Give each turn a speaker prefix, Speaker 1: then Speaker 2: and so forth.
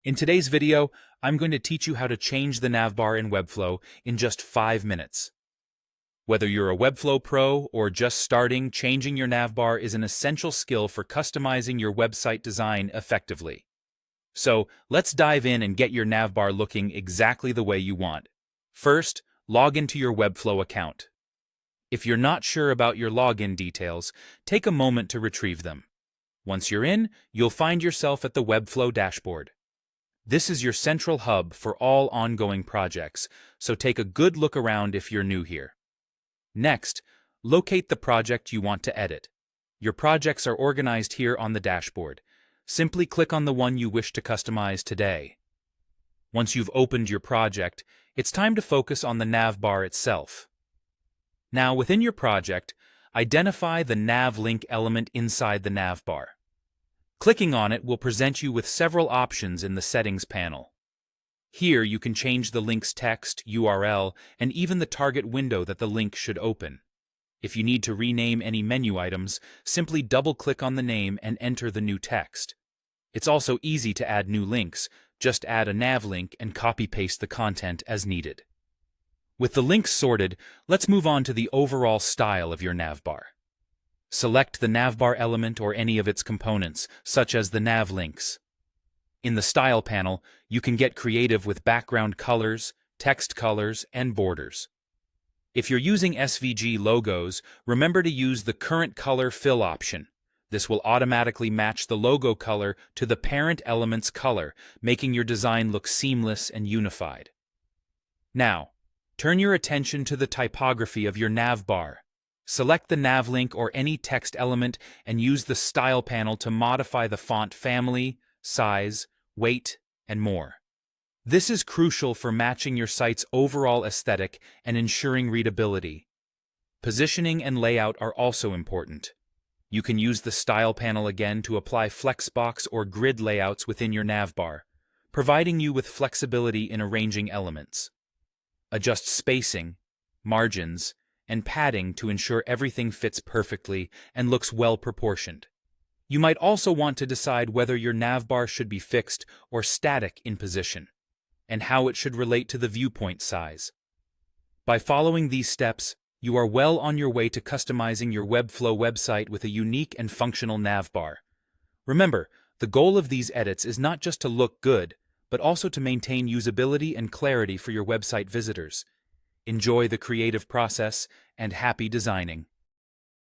Speaker 1: In today's video, I'm going to teach you how to change the navbar in Webflow in just 5 minutes. Whether you're a Webflow pro or just starting, changing your navbar is an essential skill for customizing your website design effectively. So, let's dive in and get your navbar looking exactly the way you want. First, log into your Webflow account. If you're not sure about your login details, take a moment to retrieve them. Once you're in, you'll find yourself at the Webflow dashboard. This is your central hub for all ongoing projects, so take a good look around if you're new here. Next, locate the project you want to edit. Your projects are organized here on the dashboard. Simply click on the one you wish to customize today. Once you've opened your project, it's time to focus on the navbar itself. Now, within your project, identify the nav link element inside the navbar. Clicking on it will present you with several options in the Settings panel. Here you can change the link's text, URL, and even the target window that the link should open. If you need to rename any menu items, simply double-click on the name and enter the new text. It's also easy to add new links. Just add a nav link and copy-paste the content as needed. With the links sorted, let's move on to the overall style of your navbar. Select the navbar element or any of its components, such as the nav links. In the Style panel, you can get creative with background colors, text colors, and borders. If you're using SVG logos, remember to use the Current Color Fill option. This will automatically match the logo color to the parent element's color, making your design look seamless and unified. Now, turn your attention to the typography of your navbar. Select the nav link or any text element and use the Style panel to modify the font family, size, weight, and more. This is crucial for matching your site's overall aesthetic and ensuring readability. Positioning and layout are also important. You can use the Style panel again to apply flexbox or grid layouts within your navbar, providing you with flexibility in arranging elements. Adjust spacing, margins, and padding to ensure everything fits perfectly and looks well proportioned. You might also want to decide whether your navbar should be fixed or static in position, and how it should relate to the viewpoint size. By following these steps, you are well on your way to customizing your Webflow website with a unique and functional navbar. Remember, the goal of these edits is not just to look good, but also to maintain usability and clarity for your website visitors. Enjoy the creative process and happy designing.